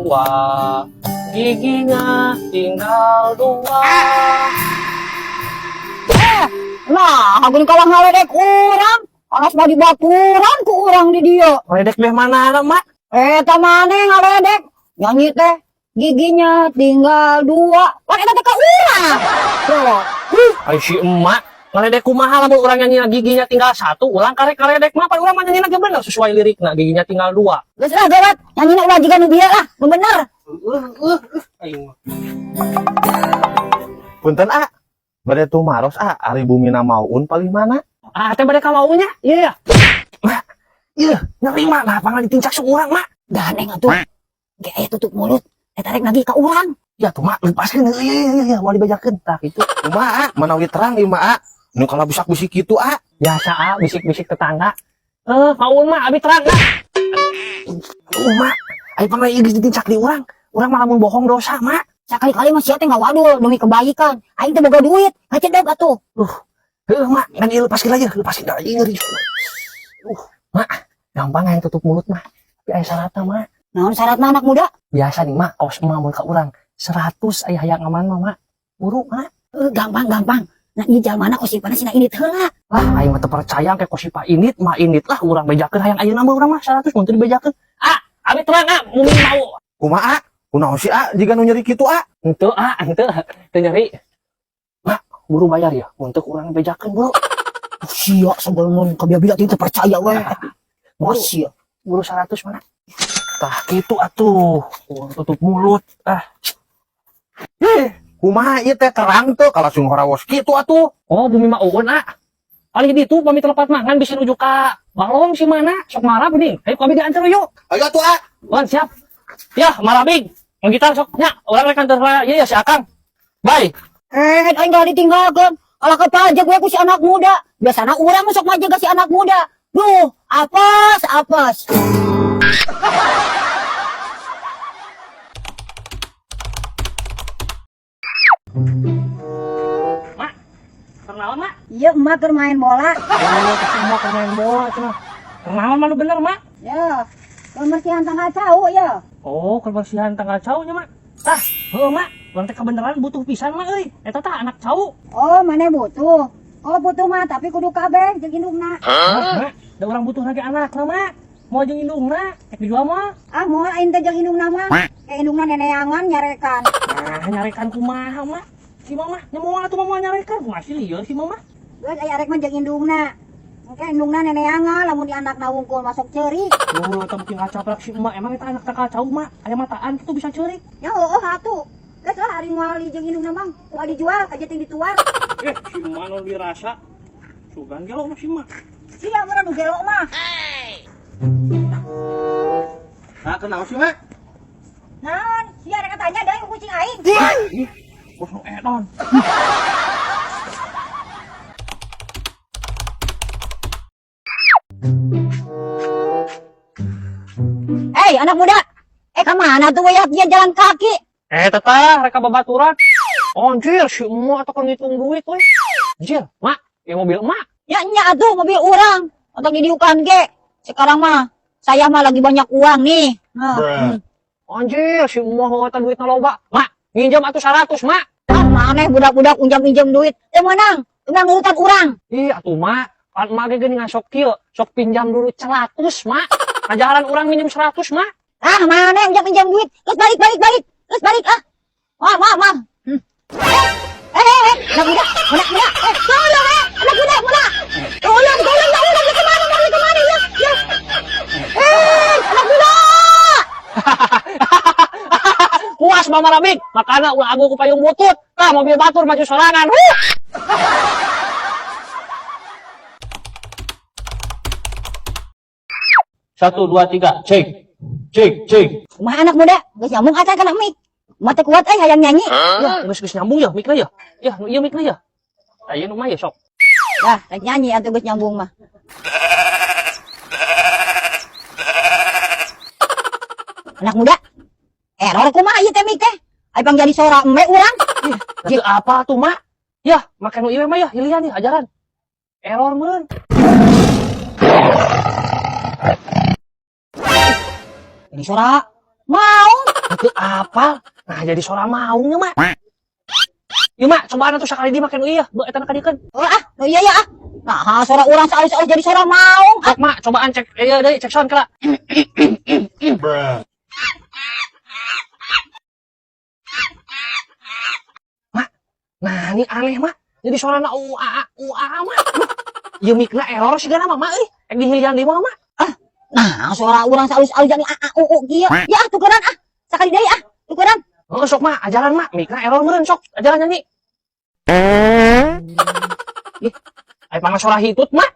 dua, giginya tinggal dua. Nah, hagun kalah ngaledek urang. Anas mah dibaturan ku urang di dieu. Ledek beh mana mak? Eta maneh ngaledek. Nyanyi teh giginya tinggal dua. Kan eta teh ka urang. Tuh. Ai si emak, ngaledek kumaha lamun urang nyanyi giginya tinggal satu, ulang karek-karedek mah pan urang mah nyanyina ge bener sesuai lirikna, giginya tinggal dua. Geus lah gawat, nyanyina ulah jiga nu bieu lah, nu bener. Aing mah. Punten bade tumaros ari bumina mauun paling mana? Teh bade ka maunya? Iya. Mak, iya, nerima lah pangan ditincak seurang mak. Ganeng atuh. Ge aya tutup mulut. Eta rek nagih ka urang. Ya tuh mak, lepaskeun iya, mau dibajakeun tah kitu. Kumaha manawi terang ieu mah nu kalau bisik-bisik kitu Biasa bisik-bisik tetangga. Maun mah abi terang mak, ai pangan ieu geus ditincak di urang. Urang mah lamun bohong dosa mak. Sakali-kali mah sia teh ngawadul demi kebaikan. Aing teh boga duit, ngacedeg atuh. Mak, kan ieu lepaskeun aja, lepaskeun aja ngeri. Mak, gampang aing tutup mulut mah. Tapi aya syaratna mak. Naon syaratna anak muda? Biasa nih mak, kos mah mun ka urang 100 aya hayang aman mah mak. Buru mak. Gampang. Nah ieu jalmana kosipana sina init heula. Lah, aing mah teu percaya ke kosipa init mah init lah urang bejakeun hayang ayeuna mah urang mah 100 mun teu dibejakeun. Abi terang mun mau. kumaha kunaon si jiga nu nyeri kitu Henteu teu nyari. Mak, buru bayar ya untuk urang bejakeun bro. Sia sebelum kabiabila teh percaya we. Masih Buru 100 mana? Tah kitu atuh. Tutup mulut. kumaha ieu teh terang tuh kalau sung horawos kitu atuh. Oh, bumi mah uun Kali ditu pami telepat mangan bisa nuju ka balong si mana sok marah bening. Ayo kami diantar yuk. Ayo atuh Wan siap. Ya, marabing. Mau gitar sok nya. Urang rek antar ya si Akang. Bye. aing gak ditinggalkeun. Kalau kepajak gue ku si anak muda. Biasana urang sok majaga si anak muda. Duh, apes. Mak, pernaon mak? Iya, emak keur main bola. Semua main bola cenah. Pernaon mah lu bener mak? Ya, pembersihan tanggal cau ya. Oh, kebersihan tanggal cau nya mak. Tah, heuh mak. Urang teh kebeneran butuh pisan mak euy. Eta tah anak cau. Oh, mana butuh? Oh, butuh mah tapi kudu kabeh jeung indungna. Mak, da urang butuh lagi anak mak. Mau jeung indungna, cek dijual mah. Moal aing teh jeung indungna mah. Kayak indungna neneangan nyarekan. Nyarekan kumaha mak? Si mama nya moal atuh mah moal nyarekan. Masih lieur si mama. Geus aya arek mah jeung indungna. Engke indungna neneangan lamun di anakna wungkul masuk ceurik. Oh, eta bikin kacaprak si emak. Emang eta anak takal cau mak. Aya mataan kitu bisa ceurik. Ya heueuh atuh. Geus lah ari moal di jeung indungna mah. Moal dijual ka jeung dituar. Si emak nu dirasa. Sugan gelo mah si emak. Sia meureun nu gelo mah. Kenal sih mak? Naon? Sia arek tanya deui ku kucing aing. Bos nu edon. Hei, anak muda. Kemana tuh ya dia jalan kaki? Teteh, reka babaturan. Anjir, si emak atuh ngitung duit we. Anjir, mak, ya mobil emak. Ya nya atuh mobil orang. Untuk didiukan ge. Sekarang mah saya mah lagi banyak uang nih. Anjir, si emak ngata duitna loba. Mak, nginjem atuh 100, mak. Maneh budak-budak unjam-injem duit. Menang ngurutan urang. Ih, atuh mak, pan emak ge geuning sok kieu, sok pinjam dulu 100, mak. Ngajaran urang minjem 100, mak. Maneh unjam-injem duit. Terus balik. Terus balik Maaf. Anak muda. Tolong anak muda. Tolong ya udah kemana ya. Anak muda. Puas mama Rabik, makanya ulah aku ku payung butut. Tah mobil batur maju sorangan. 1 2 3, cek. Kumaha anak muda? Geus nyambung acan kana mik. Mate kuat hayang nyanyi. Ya, geus nyambung ya mikna ya. Ya, ieu mikna ya. Aya nu mah ya sok. Dah, rek nyanyi atuh geus nyambung mah. Anak muda. Error kumaha ieu teh mik teh? Ai pang jadi sora embe urang. Jadi apa tuh, Mak? Ya, make nu ieu mah ya, hilian nih ajaran. Error meureun. Ini sora mau Itu apa? Nah jadi suara maungnya mak. Iya mak, cobaan tuh sekali dia makan iya, buat eta kadikeun. Oh iya ya ah. Nah, suara orang saus-saus jadi suara maung. Sok mak, cobaan cek iya deui cek sound kala. Mak, nah ini aneh mak. Jadi suara na ua mak. Ieu mikna error sih gana mah euy. Ek dihilian deui mah mak. Nah, suara orang saus-saus jadi kieu. Ya tukeran ah. Sakali deui ah. Tukeran. Oh, sok mak, ajaran mak, mikna error meureun sok, ajaran nyanyi. Ih, aya pangasuara hitut mak.